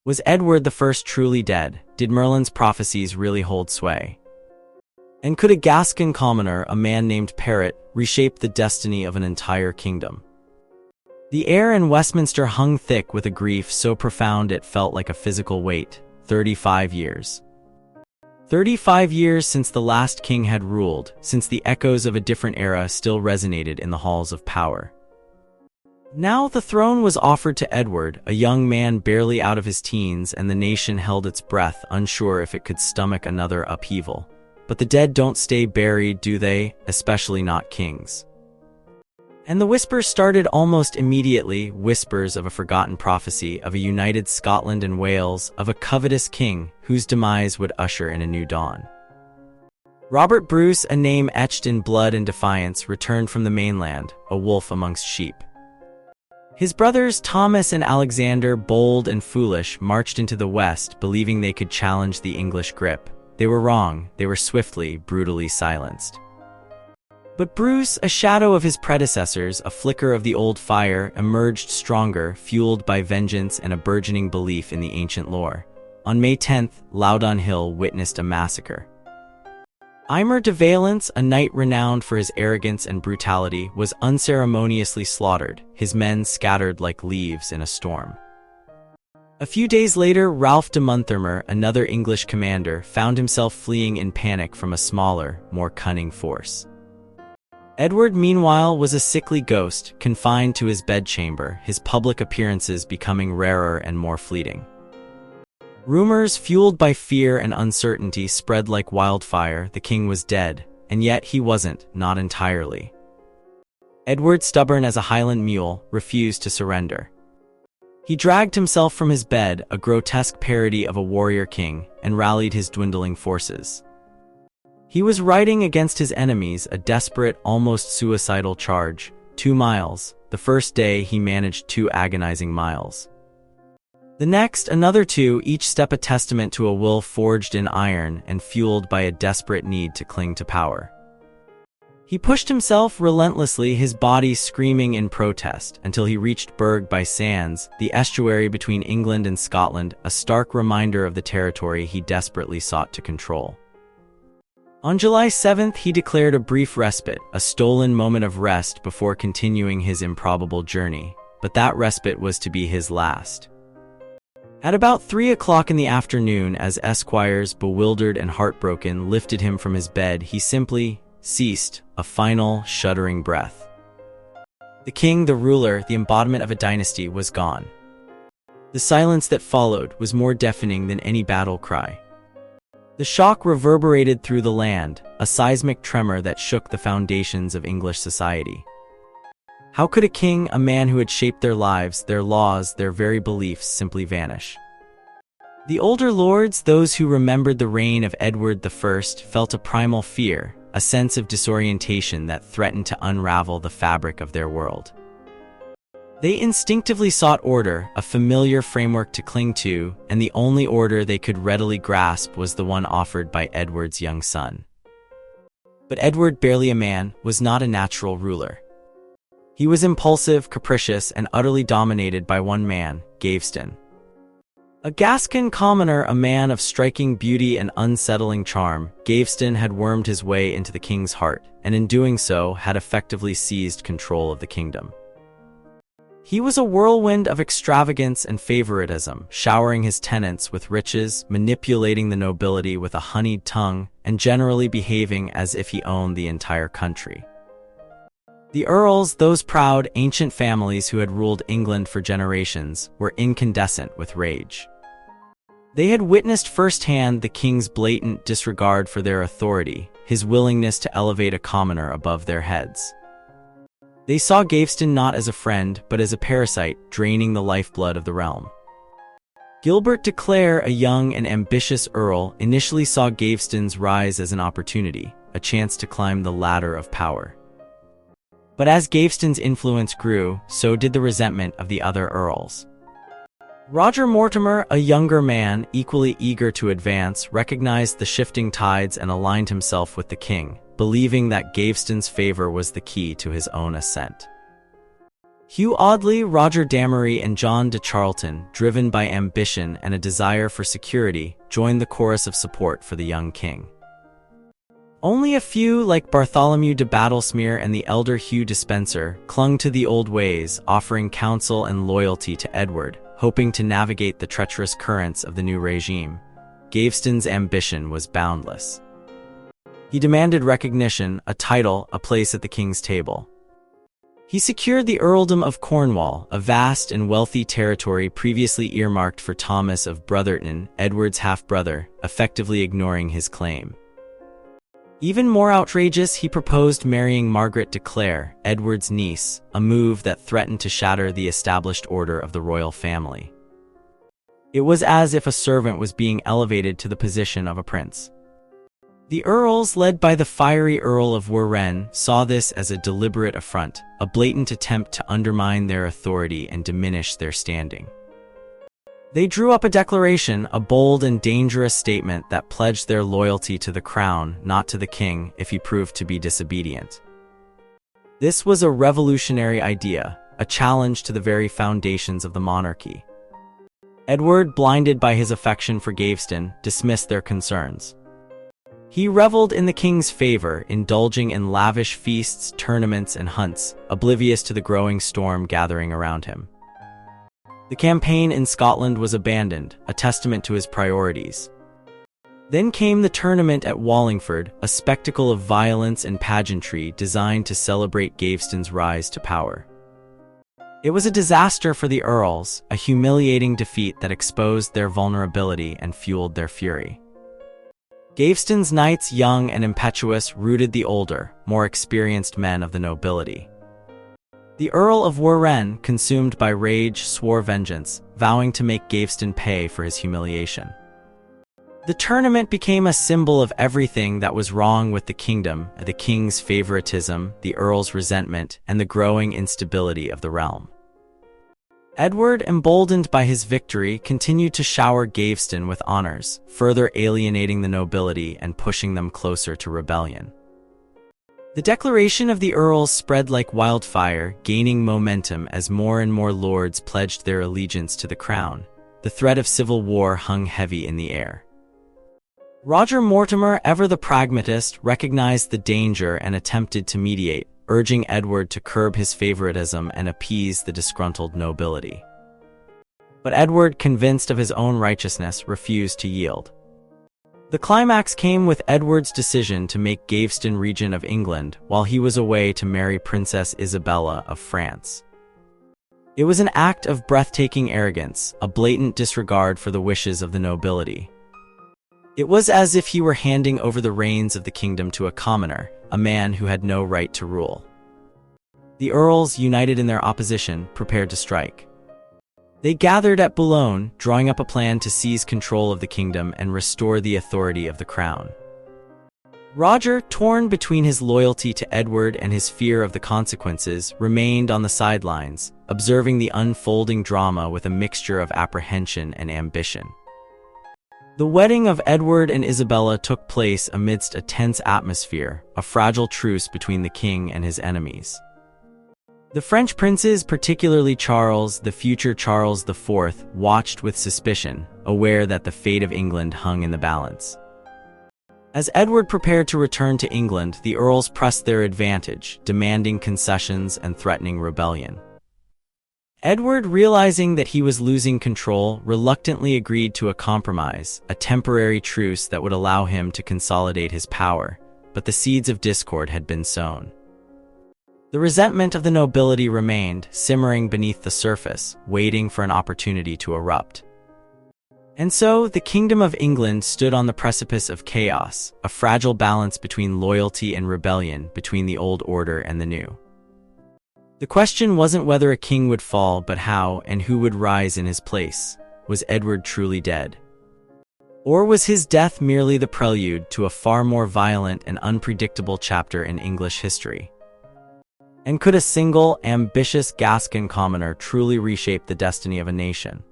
Was Edward I truly dead? Did Merlin's prophecies really hold sway? And could a Gascon commoner, a man named Perrot, reshape the destiny of an entire kingdom? The air in Westminster hung thick with a grief so profound it felt like a physical weight. 35 years. 35 years since the last king had ruled, since the echoes of a different era still resonated in the halls of power. Now the throne was offered to Edward, a young man barely out of his teens, and the nation held its breath, unsure if it could stomach another upheaval. But the dead don't stay buried, do they? Especially not kings. And the whispers started almost immediately, whispers of a forgotten prophecy, of a united Scotland and Wales, of a covetous king whose demise would usher in a new dawn. Robert Bruce, a name etched in blood and defiance, returned from the mainland, a wolf amongst sheep. His brothers Thomas and Alexander, bold and foolish, marched into the West, believing they could challenge the English grip. They were wrong. They were swiftly, brutally silenced. But Bruce, a shadow of his predecessors, a flicker of the old fire, emerged stronger, fueled by vengeance and a burgeoning belief in the ancient lore. On May 10th, Loudon Hill witnessed a massacre. Aymer de Valence, a knight renowned for his arrogance and brutality, was unceremoniously slaughtered, his men scattered like leaves in a storm. A few days later, Ralph de Monthermer, another English commander, found himself fleeing in panic from a smaller, more cunning force. Edward, meanwhile, was a sickly ghost, confined to his bedchamber, his public appearances becoming rarer and more fleeting. Rumors, fueled by fear and uncertainty, spread like wildfire. The king was dead, and yet he wasn't, not entirely. Edward, stubborn as a Highland mule, refused to surrender. He dragged himself from his bed, a grotesque parody of a warrior king, and rallied his dwindling forces. He was riding against his enemies, a desperate, almost suicidal charge. 2 miles. The first day he managed 2 agonizing miles. The next, another 2, each step a testament to a will forged in iron and fueled by a desperate need to cling to power. He pushed himself relentlessly, his body screaming in protest, until he reached Berg by Sands, the estuary between England and Scotland, a stark reminder of the territory he desperately sought to control. On July 7th, he declared a brief respite, a stolen moment of rest before continuing his improbable journey, but that respite was to be his last. At about 3 o'clock in the afternoon, as esquires, bewildered and heartbroken, lifted him from his bed, he simply ceased, a final, shuddering breath. The king, the ruler, the embodiment of a dynasty, was gone. The silence that followed was more deafening than any battle cry. The shock reverberated through the land, a seismic tremor that shook the foundations of English society. How could a king, a man who had shaped their lives, their laws, their very beliefs, simply vanish? The older lords, those who remembered the reign of Edward I, felt a primal fear, a sense of disorientation that threatened to unravel the fabric of their world. They instinctively sought order, a familiar framework to cling to, and the only order they could readily grasp was the one offered by Edward's young son. But Edward, barely a man, was not a natural ruler. He was impulsive, capricious, and utterly dominated by one man, Gaveston. A Gascon commoner, a man of striking beauty and unsettling charm, Gaveston had wormed his way into the king's heart, and in doing so had effectively seized control of the kingdom. He was a whirlwind of extravagance and favoritism, showering his tenants with riches, manipulating the nobility with a honeyed tongue, and generally behaving as if he owned the entire country. The earls, those proud, ancient families who had ruled England for generations, were incandescent with rage. They had witnessed firsthand the king's blatant disregard for their authority, his willingness to elevate a commoner above their heads. They saw Gaveston not as a friend, but as a parasite, draining the lifeblood of the realm. Gilbert de Clare, a young and ambitious earl, initially saw Gaveston's rise as an opportunity, a chance to climb the ladder of power. But as Gaveston's influence grew, so did the resentment of the other earls. Roger Mortimer, a younger man, equally eager to advance, recognized the shifting tides and aligned himself with the king, believing that Gaveston's favor was the key to his own ascent. Hugh Audley, Roger Damery, and John de Charlton, driven by ambition and a desire for security, joined the chorus of support for the young king. Only a few, like Bartholomew de Battlesmere and the elder Hugh Despenser, clung to the old ways, offering counsel and loyalty to Edward, hoping to navigate the treacherous currents of the new regime. Gaveston's ambition was boundless. He demanded recognition, a title, a place at the king's table. He secured the earldom of Cornwall, a vast and wealthy territory previously earmarked for Thomas of Brotherton, Edward's half-brother, effectively ignoring his claim. Even more outrageous, he proposed marrying Margaret de Clare, Edward's niece, a move that threatened to shatter the established order of the royal family. It was as if a servant was being elevated to the position of a prince. The earls, led by the fiery Earl of Warenne, saw this as a deliberate affront, a blatant attempt to undermine their authority and diminish their standing. They drew up a declaration, a bold and dangerous statement that pledged their loyalty to the crown, not to the king, if he proved to be disobedient. This was a revolutionary idea, a challenge to the very foundations of the monarchy. Edward, blinded by his affection for Gaveston, dismissed their concerns. He reveled in the king's favor, indulging in lavish feasts, tournaments, and hunts, oblivious to the growing storm gathering around him. The campaign in Scotland was abandoned, a testament to his priorities. Then came the tournament at Wallingford, a spectacle of violence and pageantry designed to celebrate Gaveston's rise to power. It was a disaster for the earls, a humiliating defeat that exposed their vulnerability and fueled their fury. Gaveston's knights, young and impetuous, routed the older, more experienced men of the nobility. The Earl of Warenne, consumed by rage, swore vengeance, vowing to make Gaveston pay for his humiliation. The tournament became a symbol of everything that was wrong with the kingdom, the king's favoritism, the earl's resentment, and the growing instability of the realm. Edward, emboldened by his victory, continued to shower Gaveston with honors, further alienating the nobility and pushing them closer to rebellion. The declaration of the earls spread like wildfire, gaining momentum as more and more lords pledged their allegiance to the crown. The threat of civil war hung heavy in the air. Roger Mortimer, ever the pragmatist, recognized the danger and attempted to mediate, urging Edward to curb his favoritism and appease the disgruntled nobility. But Edward, convinced of his own righteousness, refused to yield. The climax came with Edward's decision to make Gaveston regent of England while he was away to marry Princess Isabella of France. It was an act of breathtaking arrogance, a blatant disregard for the wishes of the nobility. It was as if he were handing over the reins of the kingdom to a commoner, a man who had no right to rule. The earls, united in their opposition, prepared to strike. They gathered at Boulogne, drawing up a plan to seize control of the kingdom and restore the authority of the crown. Roger, torn between his loyalty to Edward and his fear of the consequences, remained on the sidelines, observing the unfolding drama with a mixture of apprehension and ambition. The wedding of Edward and Isabella took place amidst a tense atmosphere, a fragile truce between the king and his enemies. The French princes, particularly Charles, the future Charles IV, watched with suspicion, aware that the fate of England hung in the balance. As Edward prepared to return to England, the earls pressed their advantage, demanding concessions and threatening rebellion. Edward, realizing that he was losing control, reluctantly agreed to a compromise, a temporary truce that would allow him to consolidate his power, but the seeds of discord had been sown. The resentment of the nobility remained, simmering beneath the surface, waiting for an opportunity to erupt. And so, the Kingdom of England stood on the precipice of chaos, a fragile balance between loyalty and rebellion, between the old order and the new. The question wasn't whether a king would fall, but how and who would rise in his place. Was Edward truly dead? Or was his death merely the prelude to a far more violent and unpredictable chapter in English history? And could a single, ambitious Gascon commoner truly reshape the destiny of a nation?